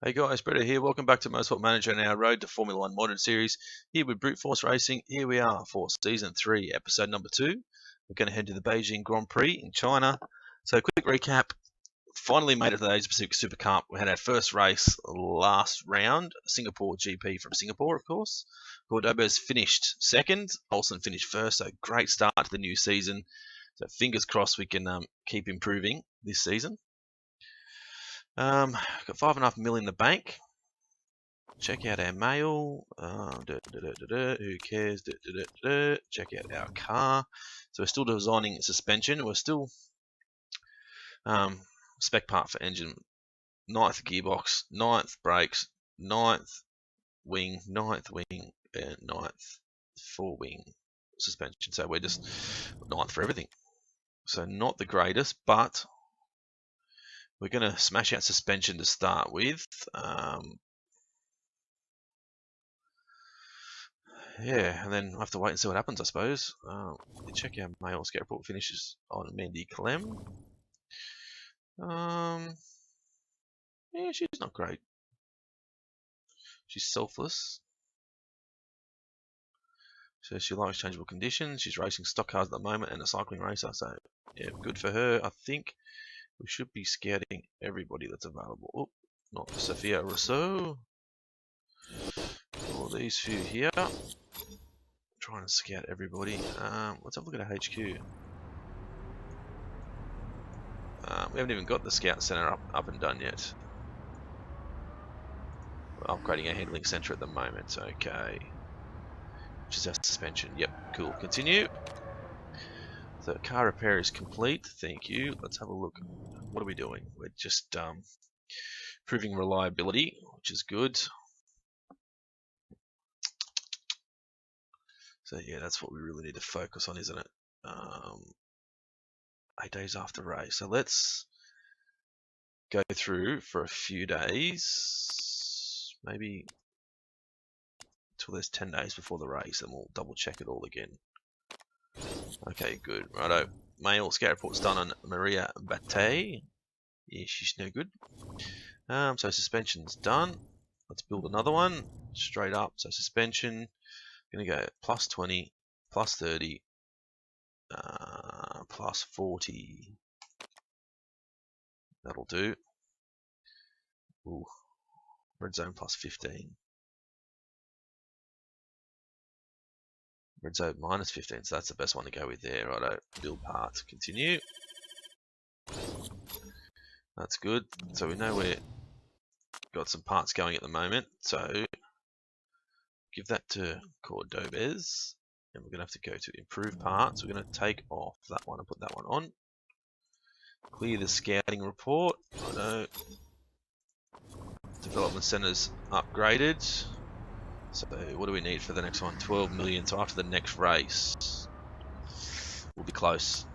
Hey guys, Brett here. Welcome back to Motorsport Manager and our Road to Formula One Modern Series. Here with Brute Force Racing. Here we are for Season 3, Episode number 2. We're going to head to the Beijing Grand Prix in China. So quick recap. Finally made it to the Asia Pacific Super Cup. We had our first race last round. Singapore GP from Singapore, of course. Cordobez finished second. Olsen finished first. So great start to the new season. So fingers crossed we can keep improving this season. Got $5.5 million in the bank. Check out our mail. Who cares? Check out our car. So we're still designing suspension. We're still spec part for engine. 9th gearbox, 9th brakes, 9th wing, and 9th four-wing suspension. So we're just 9th for everything. So not the greatest, but we're going to smash out suspension to start with. Yeah, and then I have to wait and see what happens, I suppose. Check our mail. Scout report finishes on Mandy Clem. Yeah, she's not great. She's selfless. So she likes changeable conditions. She's racing stock cars at the moment and a cycling racer. So yeah, good for her. I think we should be scouting everybody that's available. Oh, not Sophia Rousseau. All these few here. Trying to scout everybody. Let's have a look at our HQ. We haven't even got the scout center up and done yet. We're upgrading our handling center at the moment. Okay. Which is our suspension. Yep, cool. Continue. The car repair is complete. Thank you. Let's have a look. What are we doing? We're just proving reliability, which is good. So yeah, that's what we really need to focus on, isn't it? 8 days after race. So let's go through for a few days, maybe till there's 10 days before the race, and we'll double check it all again. Okay, good. Righto. Mail scout report's done on Maria Bate. Yeah, she's no good. So suspension's done. Let's build another one straight up. So suspension, gonna go plus 20, plus 30, plus 40. That'll do. Ooh, red zone plus 15. Red zone minus 15. So that's the best one to go with there. Righto. Build parts. Continue. That's good. So we know we've got some parts going at the moment. So give that to Cordobez. And we're going to have to go to improve parts. We're going to take off that one and put that one on. Clear the scouting report. Righto. Development centers upgraded. So what do we need for the next one? 12 million. So after the next race, we'll be close.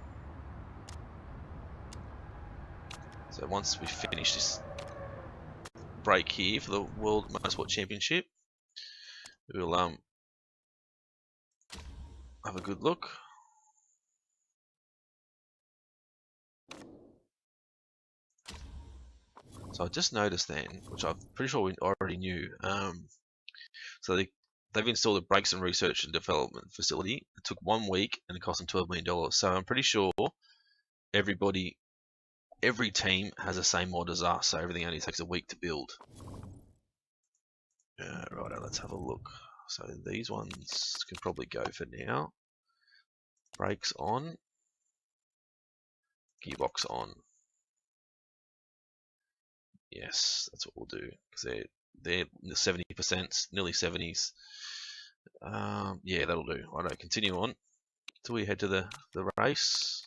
So once we finish this break here for the World Motorsport Championship, we'll have a good look. So I just noticed then, which I'm pretty sure we already knew. So they've installed a brakes and research and development facility. It took 1 week and it cost them $12 million. So I'm pretty sure every team has the same mod as us. So everything only takes a week to build. Right, let's have a look. So these ones can probably go for now. Brakes on. Gearbox on. Yes, that's what we'll do because they're in the 70%, nearly 70s. Yeah, that'll do. Righto, continue on until we head to the race.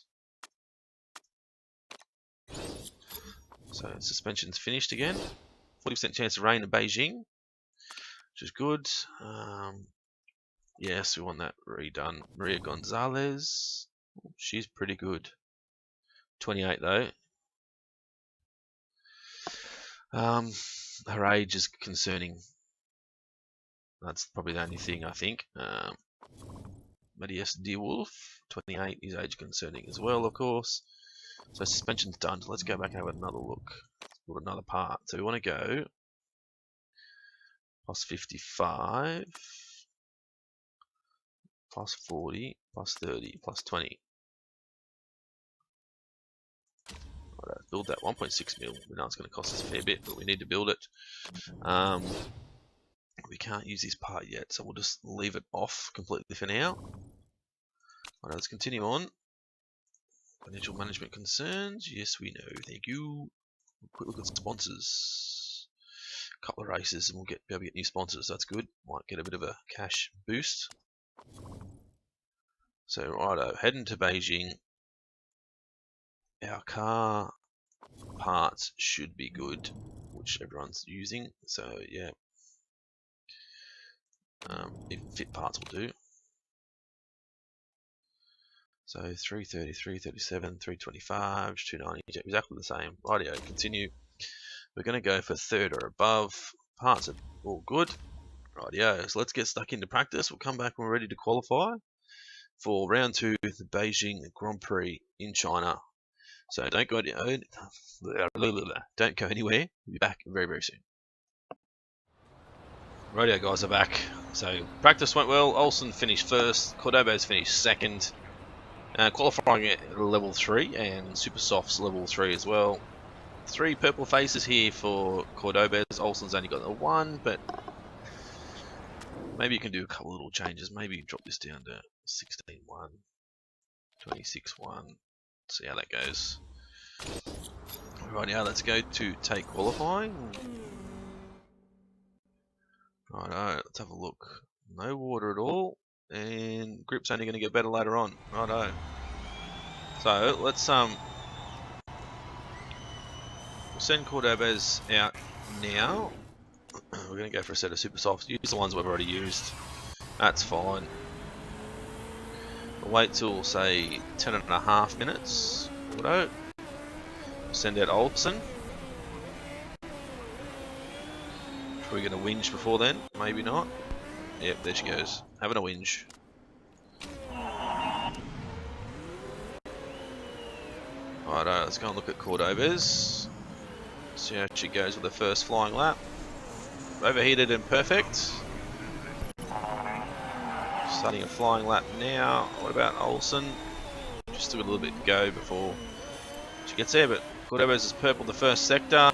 So suspension's finished again. 40% chance of rain in Beijing, which is good. Yes, we want that redone. Maria Gonzalez, she's pretty good. 28 though. Her age is concerning. That's probably the only thing I think. Matthias DeWolf, 28, is age concerning as well, of course. So suspension's done. So let's go back and have another look. Let's build another part. So we want to go plus 55, plus 40, plus 30, plus 20. Right, build that 1.6 mil. We know it's going to cost us a fair bit, but we need to build it. We can't use this part yet, so we'll just leave it off completely for now. Alright, let's continue on. Financial management concerns. Yes, we know. Thank you. Quick look at sponsors. A couple of races, and we'll be able to get new sponsors. That's good. Might get a bit of a cash boost. So, righto, heading to Beijing. Our car parts should be good, which everyone's using. So, yeah. Even fit parts will do. So 330, 337, 325, 290, exactly the same. Rightio, continue. We're going to go for third or above. Parts are all good. Rightio, so let's get stuck into practice. We'll come back when we're ready to qualify for round 2 of the Beijing Grand Prix in China. So don't go anywhere. We'll be back very, very soon. Rightio, guys, are back. So practice went well. Olsen finished first. Cordobas finished second. Qualifying at level 3 and Super Softs level 3 as well. 3 purple faces here for Cordobas. Olsen's only got the 1, but maybe you can do a couple little changes. Maybe drop this down to 16-1, 26-1. See how that goes. Right now, let's go to take qualifying. Righto, let's have a look. No water at all, and grip's only going to get better later on. Righto. So let's we'll send Cordobas out now. We're going to go for a set of super softs. Use the ones we've already used. That's fine. We'll wait till say 10.5 minutes. Righto. Send out Olsen. Are we going to whinge before then? Maybe not. Yep, there she goes. Having a whinge. Righto, let's go and look at Cordobas. See how she goes with the first flying lap. Overheated and perfect. Starting a flying lap now. What about Olsen? She's still got a little bit to go before she gets there, but Cordobas is purple the first sector.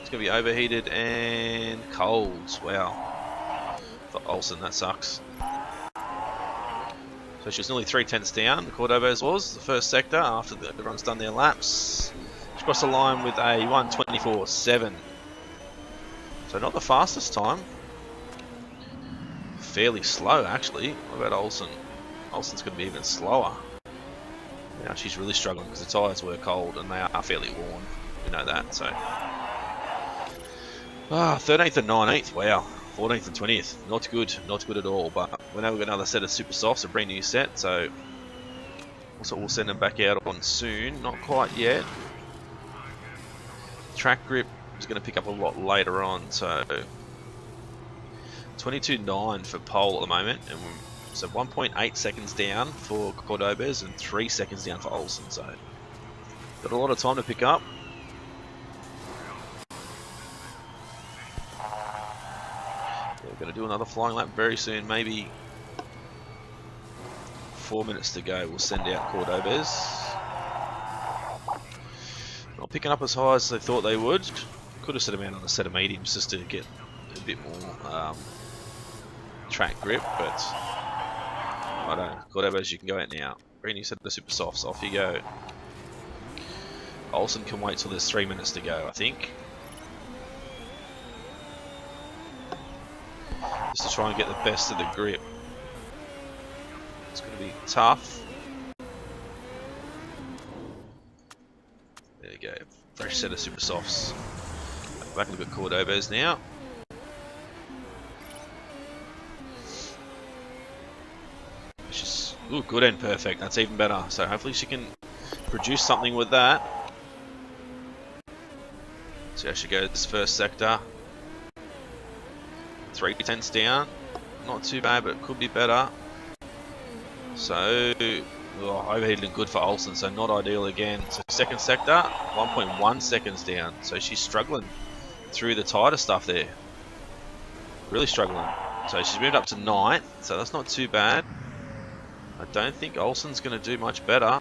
It's going to be overheated and cold. Wow. For Olsen, that sucks. So she was nearly 3/10 down, the Cordobas was, the first sector, after everyone's done their laps. She crossed the line with a 1:24.7. So not the fastest time. Fairly slow, actually. What about Olsen? Olsen's going to be even slower. Now she's really struggling because the tyres were cold and they are fairly worn. We know that, so. 13th and 19th, wow. 14th and 20th, not good at all, but we know we've got another set of super softs, a brand new set, so also we'll send them back out on soon, not quite yet. Track grip is going to pick up a lot later on, so 22.9 for pole at the moment, and so 1.8 seconds down for Cordobas and 3 seconds down for Olsen, so got a lot of time to pick up. We're going to do another flying lap very soon, maybe 4 minutes to go. We'll send out Cordobas. Not picking up as high as they thought they would. Could have set them out on a set of mediums just to get a bit more track grip, but I don't. Cordobas, you can go out now. Brand new set of super softs, off you go. Olsen can wait till there's 3 minutes to go, I think. Just to try and get the best of the grip. It's going to be tough. There you go. Fresh set of super softs. Back and look at Cordobas now. She's good and perfect. That's even better. So hopefully she can produce something with that. See how she goes first sector. 3/10 down, not too bad, but it could be better. So, overheated and good for Olsen, so not ideal again. So second sector, 1.1 seconds down, so she's struggling through the tighter stuff there. Really struggling. So she's moved up to 9th, so that's not too bad. I don't think Olsen's going to do much better.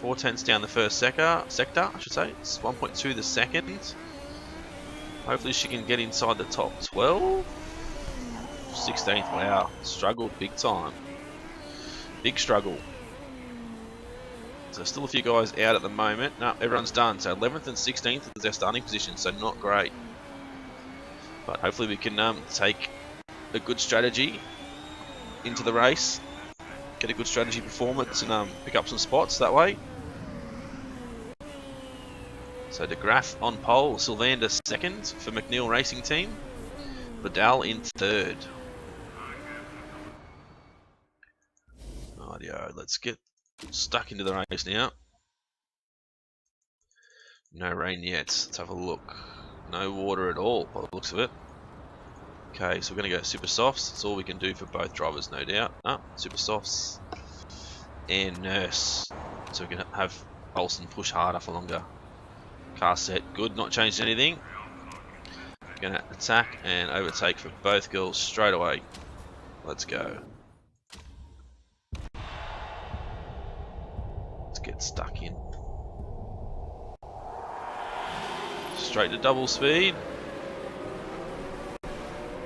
4/10 down the first sector, I should say. It's 1.2 the second. Hopefully she can get inside the top 12. 16th, wow. Struggled big time. Big struggle. So still a few guys out at the moment. No, everyone's done. So 11th and 16th is their starting position, so not great. But hopefully we can take a good strategy into the race. Get a good strategy performance and pick up some spots that way. So De Graaf on pole, Sylvander second for McNeil Racing Team. Vidal in third. Rightio, let's get stuck into the race now. No rain yet. Let's have a look. No water at all by the looks of it. Okay, so we're going to go super softs. That's all we can do for both drivers, no doubt. Super softs and nurse. So we can have Olsen push harder for longer. Car set, good, not changed anything. We're going to attack and overtake for both girls straight away. Let's go. Let's get stuck in. Straight to double speed.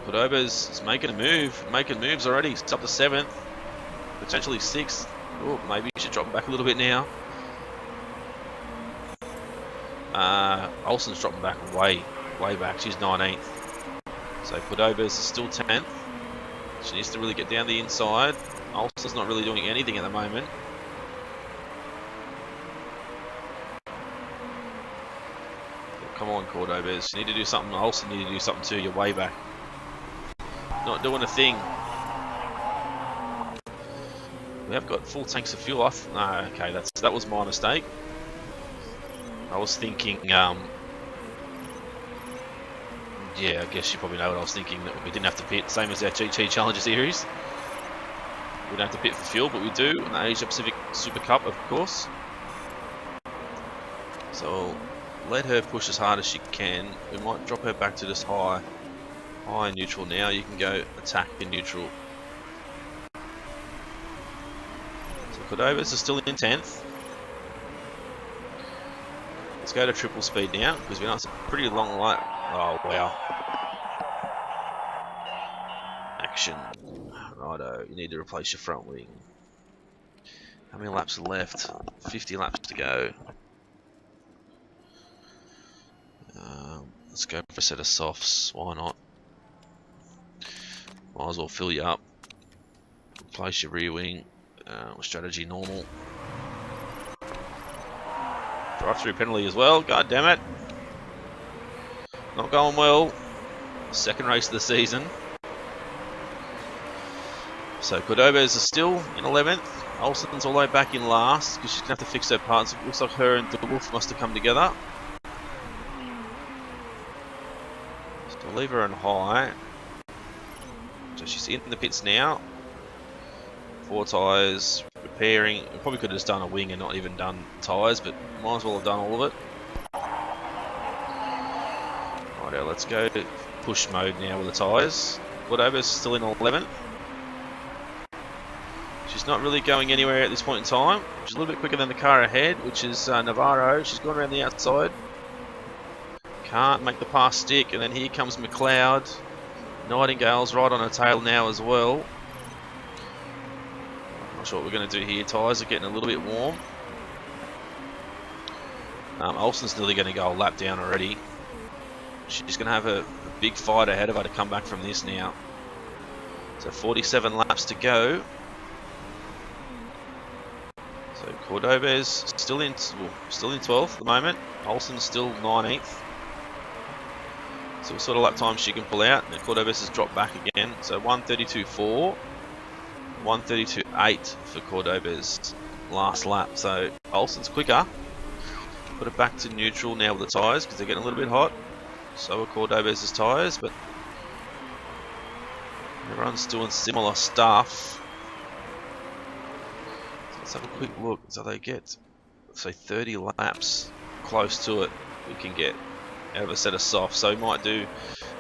Cordoba's is making a move, making moves already. It's up to 7th, potentially 6th. Oh, maybe you should drop back a little bit now. Olsen's dropping back way back. She's 19th. So Cordoba's is still 10th. She needs to really get down the inside. Olsen's not really doing anything at the moment. Come on, Cordobas. You need to do something. Olsen need to do something too. You're way back. Not doing a thing. We have got full tanks of fuel. Okay, that was my mistake. I was thinking, yeah, I guess you probably know what I was thinking, that we didn't have to pit, same as our GT Challenger Series. We don't have to pit for fuel, but we do in the Asia Pacific Super Cup, of course. So let her push as hard as she can. We might drop her back to just high neutral now. You can go attack in neutral. So Cordovas is still in 10th. Let's go to triple speed now, because we know it's a pretty long light. Oh, wow. Action. Righto, you need to replace your front wing. How many laps are left? 50 laps to go. Let's go for a set of softs. Why not? Might as well fill you up. Replace your rear wing. Strategy normal. Drive-through penalty as well. God damn it. Not going well. Second race of the season. So Cordobas is still in 11th. Olsen's all the way back in last because she's going to have to fix her parts. It looks like her and De Wolf must have come together. So leave her on high. So she's in the pits now. 4 tyres, repairing. We probably could have just done a wing and not even done tyres, but might as well have done all of it. Righto, let's go to push mode now with the tyres. Cordoba's still in 11th. She's not really going anywhere at this point in time. She's a little bit quicker than the car ahead, which is Navarro. She's gone around the outside. Can't make the pass stick, and then here comes McLeod. Nightingale's right on her tail now as well. Not sure what we're going to do here. Tyres are getting a little bit warm. Olsen's nearly going to go a lap down already. She's going to have a big fight ahead of her to come back from this now. So 47 laps to go. So Cordoba's still in 12th at the moment. Olsen's still 19th. So what sort of lap time she can pull out. And Cordobas has dropped back again. So 132.4, 132.8 for Cordoba's last lap. So Olsen's quicker. Put it back to neutral now with the tyres because they're getting a little bit hot. So are Cordobas' tyres, but everyone's doing similar stuff. So let's have a quick look. So they get, say, 30 laps close to it. We can get out of a set of softs. So we might do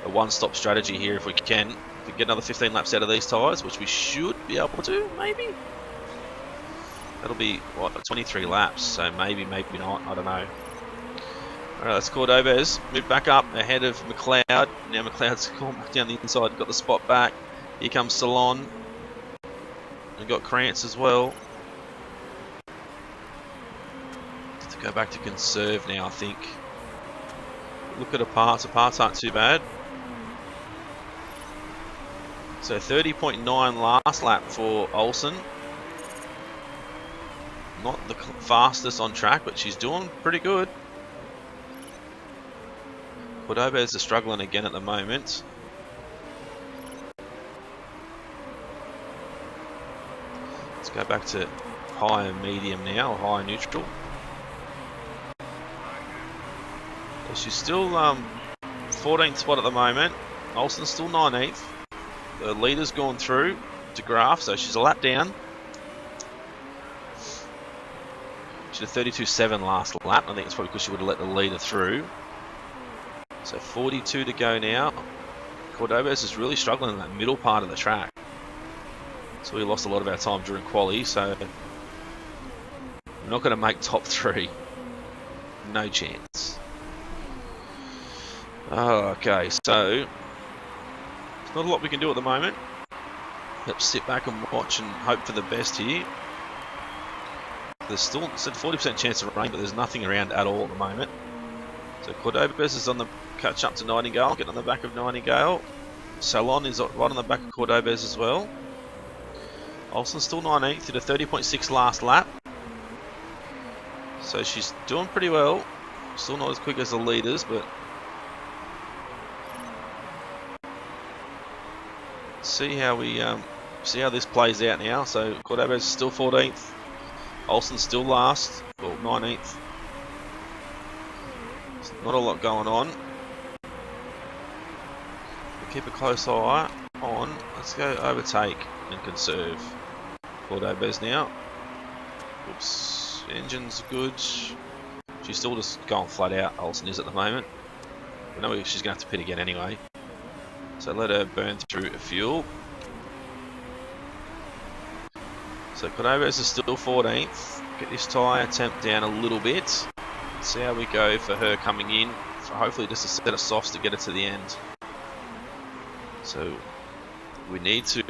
a one-stop strategy here if we can. If we get another 15 laps out of these tyres, which we should be able to, maybe. That'll be, what, 23 laps, so maybe not, I don't know. Alright, that's Cordobez. Move back up ahead of McLeod. Now McLeod's gone back down the inside, got the spot back. Here comes Salon. We've got Krantz as well. To go back to conserve now, I think. Look at the parts aren't too bad. So 30.9 last lap for Olsen. Not the fastest on track, but she's doing pretty good. Cordobez is struggling again at the moment. Let's go back to high and medium now, or high and neutral. So she's still 14th spot at the moment. Olsen's still 19th. The leader's gone through to Graf, so she's a lap down. She did 32.7 last lap. I think it's probably because she would have let the leader through. So 42 to go now. Cordobez is really struggling in that middle part of the track. So we lost a lot of our time during quali, so we're not going to make top 3. No chance. Okay, so there's not a lot we can do at the moment. Let's sit back and watch and hope for the best here. There's still a 40% chance of rain, but there's nothing around at all at the moment. So Cordobez is on the catch up to Nightingale, getting on the back of Nightingale. Salon is right on the back of Cordobez as well. Olsen's still 19th, did a 30.6 last lap. So she's doing pretty well. Still not as quick as the leaders, but see how this plays out now. So Cordobez is still 14th. Olsen's still last, or 19th. There's not a lot going on. We'll keep a close eye on. Let's go overtake and conserve. Cordobez now. Oops, engine's good. She's still just going flat out. Olsen is at the moment. We know she's going to have to pit again anyway. So let her burn through fuel. So Cordobez is still 14th. Get this tyre temp down a little bit. See how we go for her coming in. For hopefully just a set of softs to get her to the end. So we need to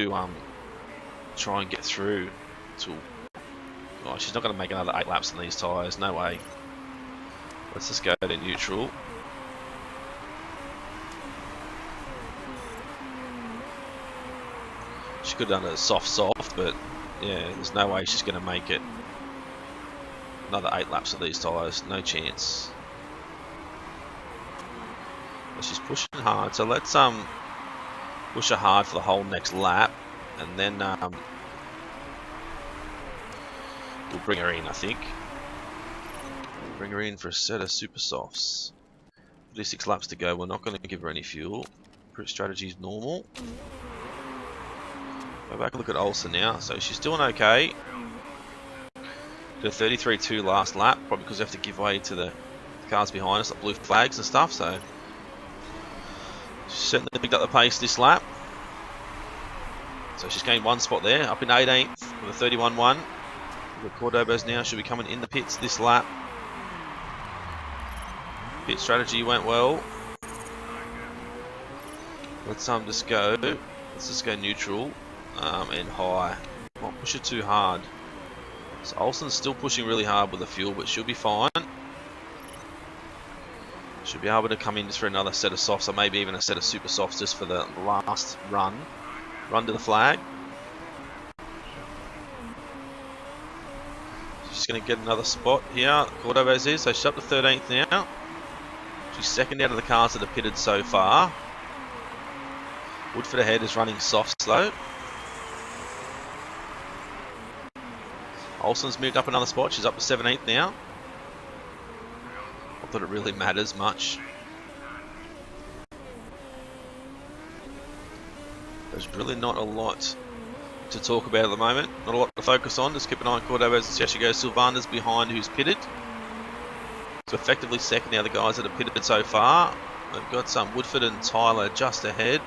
try and get through to. Oh, she's not going to make another 8 laps on these tyres. No way. Let's just go to neutral. She could have done a soft, but yeah, there's no way she's going to make it. Another 8 laps of these tyres, no chance. But she's pushing hard, so let's push her hard for the whole next lap, and then we'll bring her in, I think. We'll bring her in for a set of super softs. 36 laps to go, we're not going to give her any fuel. Cruise strategy is normal. Go back and look at Olsen now. So she's doing okay. Did a 33.2 last lap, probably because we have to give way to the cars behind us, like blue flags and stuff. So she's certainly picked up the pace this lap. So she's gained 1 spot there, up in 18th with a 31.1. Cordobez now should be coming in the pits this lap. Pit strategy went well. Let's just go. Let's just go neutral. And high. Won't push it too hard. So Olsen's still pushing really hard with the fuel, but she'll be fine. Should be able to come in just for another set of softs, or maybe even a set of super softs just for the last run. Run to the flag. She's going to get another spot here. Cordobez is, so she's up to 13th now. She's second out of the cars that have pitted so far. Woodford ahead is running softs though. Olsen's moved up another spot. She's up to 17th now. Not that it really matters much. There's really not a lot to talk about at the moment. Not a lot to focus on. Just keep an eye on Cordobez and see how she goes. Sylvana's behind, who's pitted. So effectively second now the guys that have pitted so far. They've got some Woodford and Tyler just ahead.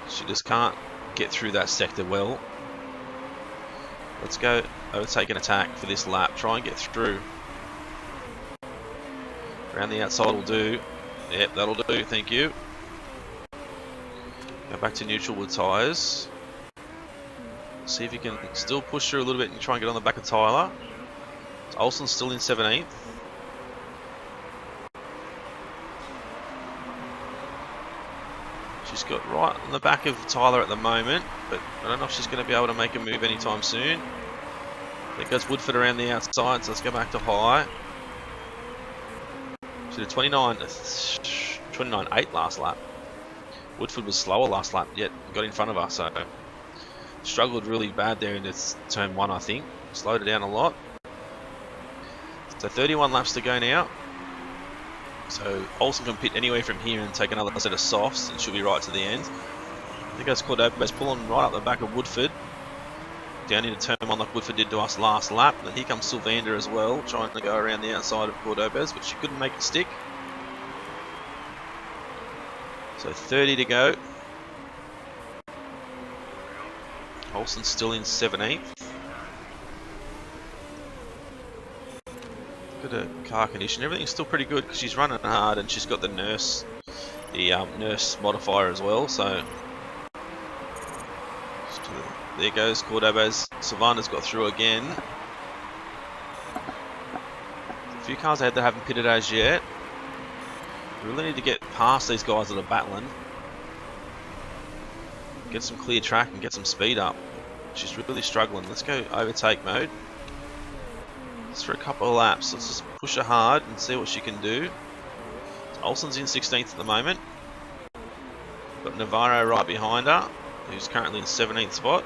She just can't get through that sector well. Let's go overtake and attack for this lap. Try and get through. Around the outside will do. Yep, that'll do. Thank you. Go back to neutral with tyres. See if you can still push through a little bit and try and get on the back of Tyler. So Olsen's still in 17th. She's got right on the back of Tyler at the moment, but I don't know if she's going to be able to make a move anytime soon. There goes Woodford around the outside, so let's go back to high. She did 29.8 last lap. Woodford was slower last lap, yet got in front of her, so struggled really bad there in this turn 1, I think. Slowed it down a lot. So 31 laps to go now. So Olsen can pit anywhere from here and take another set of softs, and she'll be right to the end. I think that's Cordoba's pulling right up the back of Woodford. Down into turn 1 like Woodford did to us last lap. And here comes Sylvander as well, trying to go around the outside of Cordoba's, but she couldn't make it stick. So 30 to go. Olsen's still in 17th. Got a car condition. Everything's still pretty good because she's running hard and she's got the nurse modifier as well. So there goes Cordoba's. Savannah's got through again. A few cars ahead that haven't pitted as yet. We really need to get past these guys that are battling. Get some clear track and get some speed up. She's really struggling. Let's go overtake mode. Just for a couple of laps. Let's just push her hard and see what she can do. So Olsen's in 16th at the moment. Got Navarro right behind her, who's currently in 17th spot.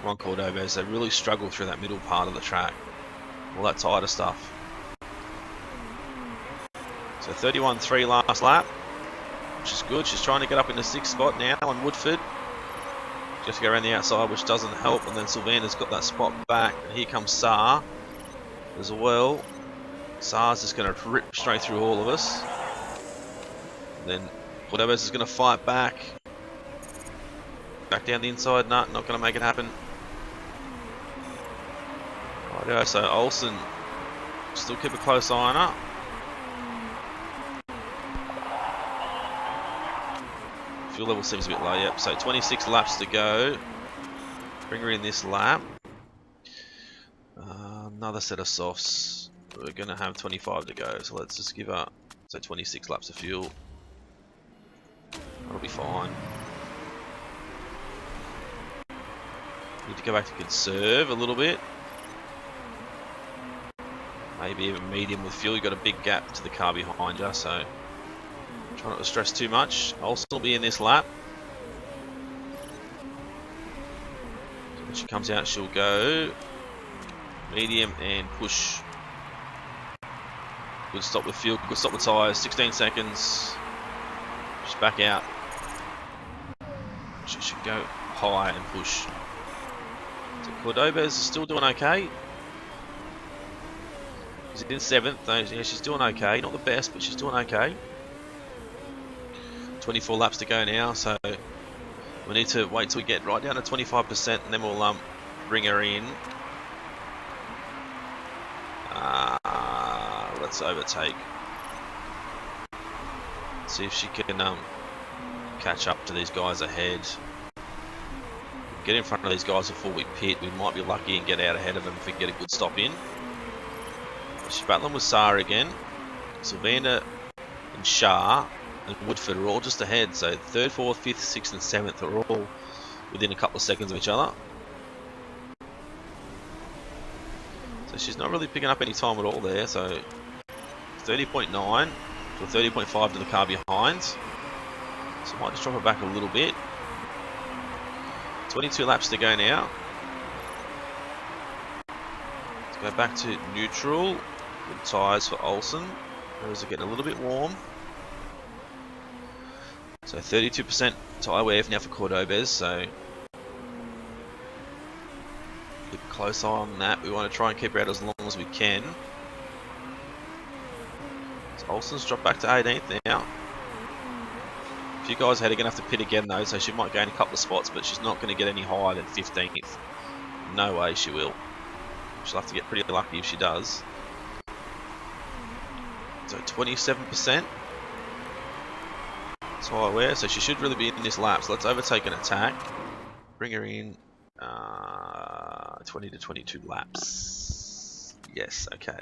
Come on, Cordobas. They really struggle through that middle part of the track. All that tighter stuff. So 31.3 last lap, which is good. She's trying to get up in the 6th spot now on Woodford. Just go around the outside, which doesn't help, and then Sylvander's got that spot back. And here comes Saar as well. Saar's just going to rip straight through all of us. And then Cordoba's is going to fight back. Back down the inside, not going to make it happen. Righto, so Olsen still keep a close eye on her. Fuel level seems a bit low, yep. So 26 laps to go. Bring her in this lap. Another set of softs. We're going to have 25 to go, so let's just give her 26 laps of fuel. That'll be fine. Need to go back to conserve a little bit. Maybe even medium with fuel. You've got a big gap to the car behind you, so try not to stress too much. I'll still be in this lap. So when she comes out, she'll go medium and push. Good stop with fuel, good stop with tyres. 16 seconds. She's back out. She should go high and push. So Cordobas is still doing okay. She's in 7th, though. Yeah, she's doing okay. Not the best, but she's doing okay. 24 laps to go now, so we need to wait till we get right down to 25%, and then we'll bring her in. Let's overtake. See if she can catch up to these guys ahead. Get in front of these guys before we pit. We might be lucky and get out ahead of them if we get a good stop in. She's battling with Saar again. Sylvander and Shah and Woodford are all just ahead. So 3rd, 4th, 5th, 6th and 7th are all within a couple of seconds of each other. So she's not really picking up any time at all there. So 30.9 to 30.5 to the car behind. So I might just drop it back a little bit. 22 laps to go now. Let's go back to neutral. Good tyres for Olsen. Those are getting a little bit warm. So 32% tyre wear now for Cordobas. So keep a close eye on that. We want to try and keep her out as long as we can. Olsen's dropped back to 18th now. A few guys ahead are going to have to pit again though, so she might gain a couple of spots, but she's not going to get any higher than 15th. No way she will. She'll have to get pretty lucky if she does. So 27%. That's high wear, so she should really be in this lap. So let's overtake an attack. Bring her in 20 to 22 laps. Yes, okay.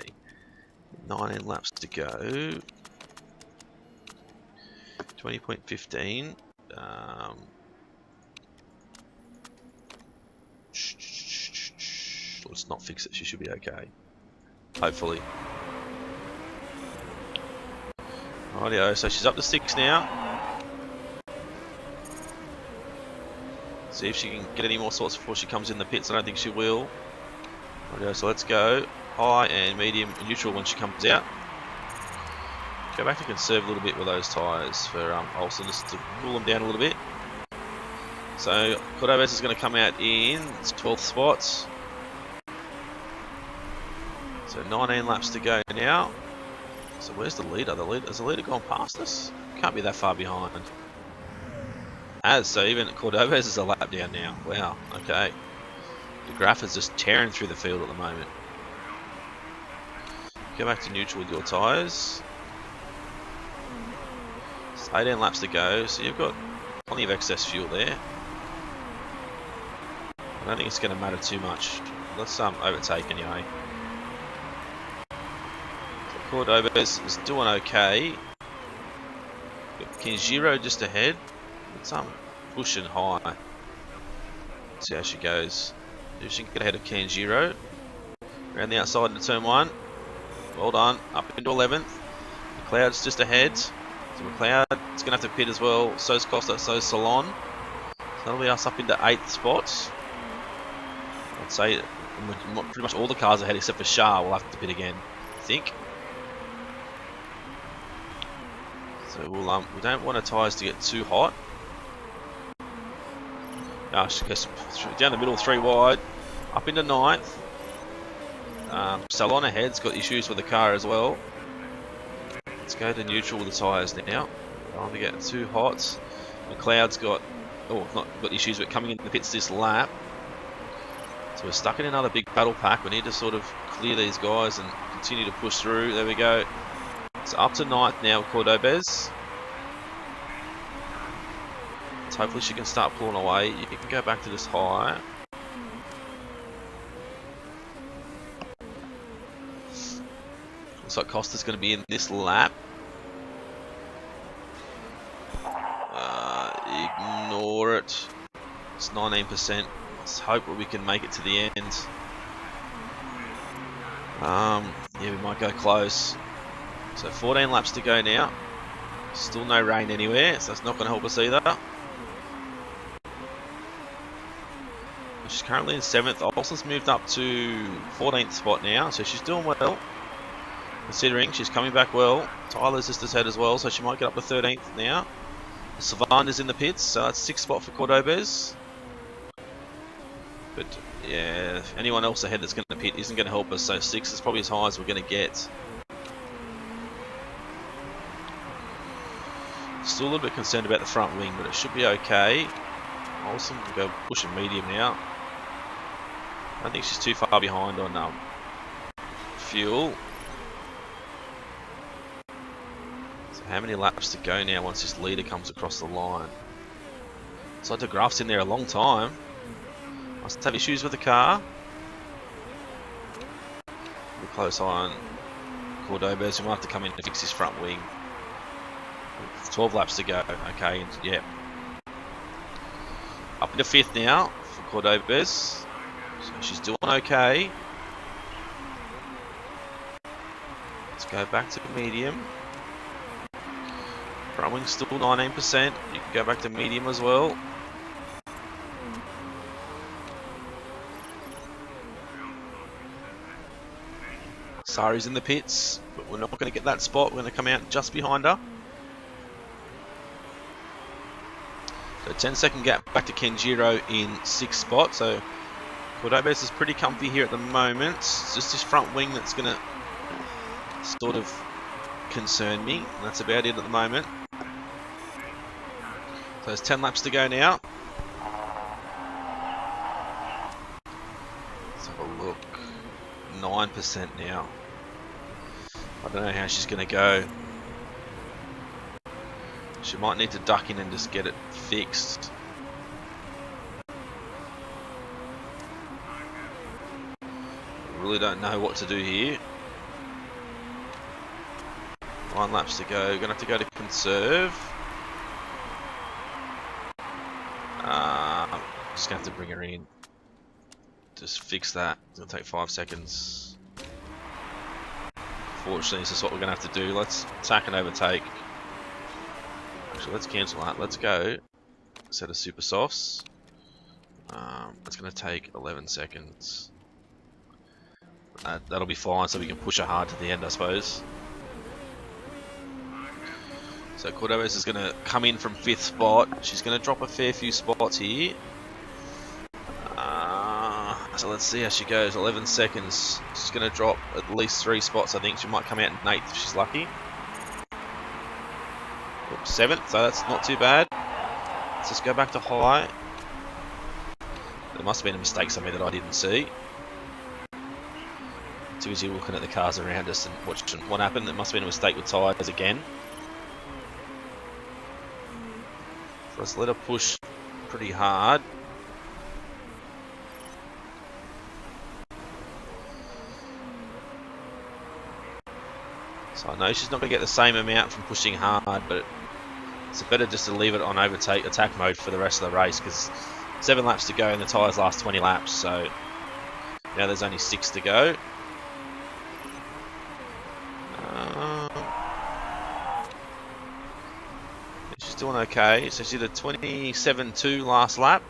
19 laps to go. 20.15. Let's not fix it. She should be okay. Hopefully. Rightio, so she's up to 6 now. See if she can get any more sorts before she comes in the pits. I don't think she will. Rightio, so let's go. High and medium and neutral when she comes out. Go back to conserve a little bit with those tyres for Olsen, just to cool them down a little bit. So Cordobez is going to come out in 12th spots. So 19 laps to go now. So where's the leader? Has the leader gone past us? Can't be that far behind. So even Cordobez is a lap down now. Wow, okay. The graph is just tearing through the field at the moment. Go back to neutral with your tyres. 18 laps to go, so you've got plenty of excess fuel there. I don't think it's going to matter too much. Let's overtake anyway. So Cordobez is doing okay. Got Kinjiro just ahead. It's pushing high. See how she goes. If she can get ahead of Kinjiro. Around the outside into turn 1. Well done. Up into 11th. McLeod's just ahead. So McLeod is going to have to pit as well. So's Costa, so's Salon. So that'll be us up into 8th spots. I'd say pretty much all the cars ahead except for Shah will have to pit again, I think. So we don't want our tyres to get too hot. She goes down the middle, 3 wide. Up into 9th. Salon ahead's got issues with the car as well. Let's go to neutral with the tyres now. Don't want to get too hot. McLeod's got issues with coming in the pits this lap. So we're stuck in another big battle pack. We need to sort of clear these guys and continue to push through. There we go. So up to 9th now, Cordobez. So hopefully she can start pulling away. You can go back to this high. Looks like Costa's going to be in this lap. Ignore it. It's 19%. Let's hope that we can make it to the end. Yeah, we might go close. So 14 laps to go now. Still no rain anywhere, so that's not going to help us either. She's currently in 7th. Olsen's moved up to 14th spot now, so she's doing well. Considering she's coming back well. Tyler's just ahead as well, so she might get up to 13th now. Savant is in the pits, so that's 6th spot for Cordobez. But yeah, anyone else ahead that's going to pit isn't going to help us, so 6 is probably as high as we're going to get. Still a little bit concerned about the front wing, but it should be okay. Olsen can go pushing medium now. I don't think she's too far behind on fuel. So how many laps to go now once this leader comes across the line? It's like the graph's in there a long time. Must have issues with the car. We're close on Cordobez. We might have to come in to fix his front wing. 12 laps to go. Okay, yeah. Up into 5th now for Cordobez. So she's doing okay. Let's go back to medium. Front wing's still 19%. You can go back to medium as well. Sari's in the pits, but we're not going to get that spot. We're going to come out just behind her. So 10-second gap back to Kenjiro in 6th spot. So Cordobez is pretty comfy here at the moment. It's just this front wing that's going to sort of concern me. That's about it at the moment. So there's 10 laps to go now. Let's have a look. 9% now. I don't know how she's going to go. She might need to duck in and just get it fixed. I really don't know what to do here. 9 laps to go. Gonna have to go to conserve. Just gonna have to bring her in. Just fix that. It's gonna take 5 seconds. Fortunately, this is what we're gonna have to do. Let's attack and overtake. Actually, let's cancel that. Let's go. Set of super softs. It's gonna take 11 seconds. That'll be fine, so we can push her hard to the end, I suppose. So Cordobes is going to come in from 5th spot. She's going to drop a fair few spots here. So let's see how she goes. 11 seconds. She's going to drop at least 3 spots, I think. She might come out in 8th if she's lucky. 7th, so that's not too bad. Let's just go back to high. There must have been a mistake somewhere that I didn't see. Too busy looking at the cars around us and watching what happened. There must have been a mistake with tyres again. So let's let her push pretty hard. So I know she's not going to get the same amount from pushing hard, but it's better just to leave it on attack mode for the rest of the race, because 7 laps to go and the tyres last 20 laps, so now there's only 6 to go. She's doing okay. So she did a 27.2 last lap.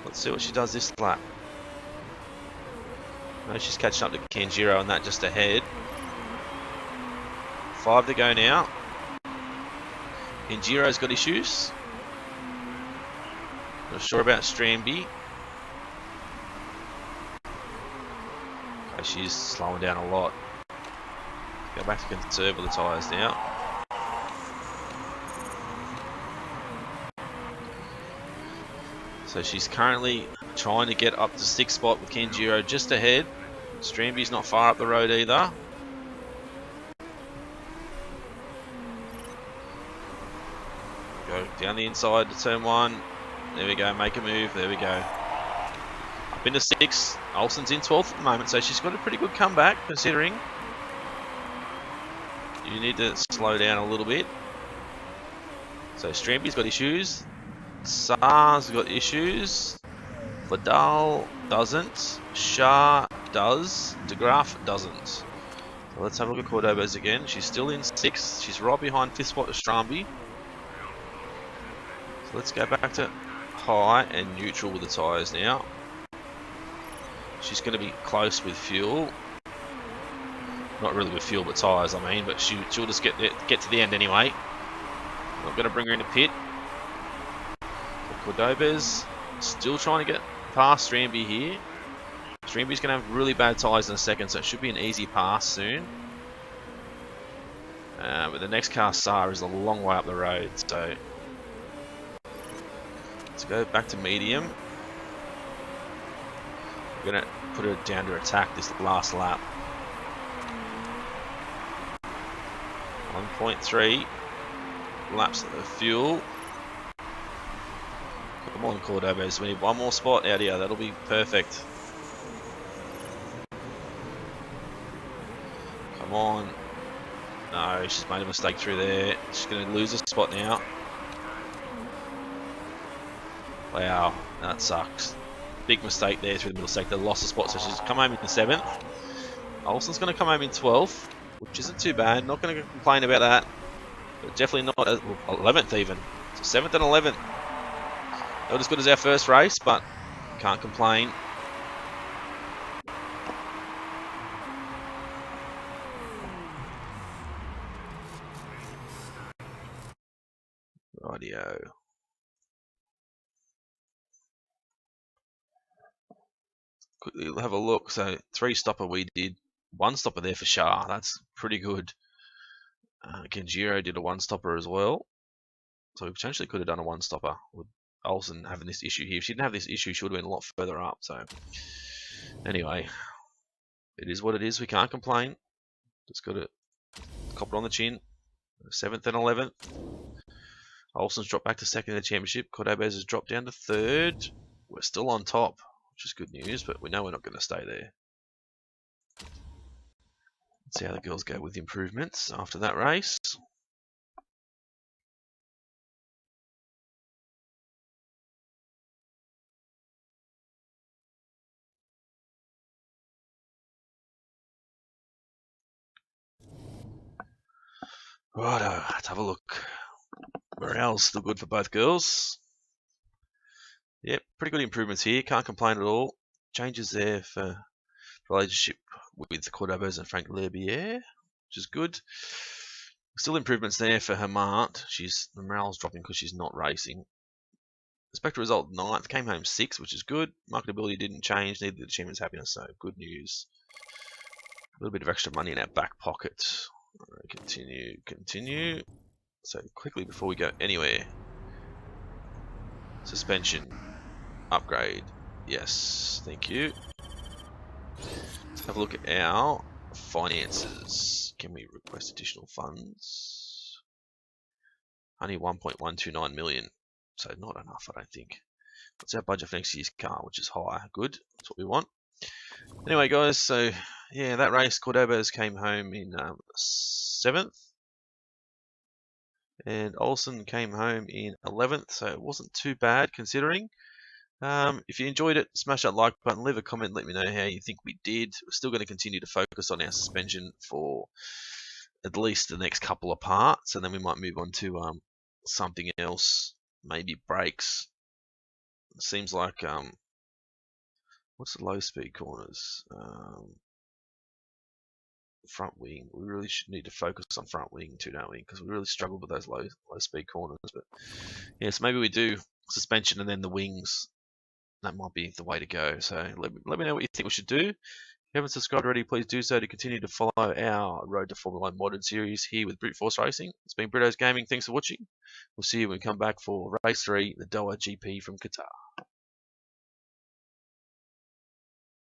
Let's see what she does this lap. No, she's catching up to Kanjiro and that just ahead. 5 to go now. Kanjiro's got issues. Not sure about Stramby. Okay, she's slowing down a lot. Go back to conserve with the tyres now. So she's currently trying to get up to 6th spot with Kanjiro just ahead. Stramby's not far up the road either. Go down the inside to turn 1. There we go, make a move, there we go. Up into 6th. Olsen's in 12th at the moment, so she's got a pretty good comeback considering. You need to slow down a little bit. So Stramby's got issues. Saar's got issues. Vidal doesn't. Shah does. De Graaf doesn't. So let's have a look at Cordobes again. She's still in 6th. She's right behind 5th spot of Stramby. So let's go back to high and neutral with the tyres now. She's going to be close with fuel. Not really with fuel, but tyres, I mean. But she'll just get to the end anyway. I'm going to bring her into pit. So Cordobes still trying to get past Stramby here. Stramby's going to have really bad tyres in a second, so it should be an easy pass soon. But the next car, Saar, is a long way up the road. So let's go back to medium. We're going to put her down to attack this last lap. 1.3 laps of fuel. Come on, Cordobes. We need one more spot out here. That'll be perfect. Come on. No, she's made a mistake through there. She's going to lose a spot now. Wow, that sucks. Big mistake there through the middle sector. Lost a spot, so she's come home in 7th. Olsen's going to come home in 12th. Which isn't too bad, not going to complain about that. But definitely not 11th even. So 7th and 11th. Not as good as our first race, but can't complain. Rightio. Quickly have a look. So 3 stopper we did. one stopper there for Shah. That's pretty good. Kenjiro did a one stopper as well. So we potentially could have done a one stopper with Olsen having this issue here. If she didn't have this issue, she would have been a lot further up. So anyway, it is what it is. We can't complain. Just got to cop it on the chin. 7th and 11th. Olsen's dropped back to second in the championship. Cordobez has dropped down to third. We're still on top, which is good news, but we know we're not going to stay there. Let's see how the girls go with the improvements after that race. Righto, let's have a look. Morale's still good for both girls. Yep, pretty good improvements here. Can't complain at all. Changes there for relationship with Cordobez and Frank Lerbier, which is good. Still improvements there for Hermant. The morale's dropping because she's not racing. Expected result 9th, came home 6th, which is good. Marketability didn't change, neither did the Champion's Happiness, so good news. A little bit of extra money in our back pocket. Right, continue. So quickly before we go anywhere. Suspension. Upgrade. Yes, thank you. Let's have a look at our finances. Can we request additional funds? Only 1.129 million. So not enough, I don't think. What's our budget for next year's car, which is high? Good. That's what we want. Anyway, guys, so yeah, that race, Cordobez came home in 7th. And Olsen came home in 11th, so it wasn't too bad considering. If you enjoyed it, smash that like button, leave a comment, let me know how you think we did. We're still going to continue to focus on our suspension for at least the next couple of parts, and then we might move on to something else, maybe brakes. It seems like what's the low speed corners? Front wing. We really should need to focus on front wing too, don't we? Because we really struggled with those low speed corners. But yes, maybe we do suspension and then the wings. That might be the way to go. So let me know what you think we should do. If you haven't subscribed already, please do so to continue to follow our Road to Formula 1 Modern series here with Brute Force Racing. It's been Brito's Gaming. Thanks for watching. We'll see you when we come back for Race 3, the Doha GP from Qatar.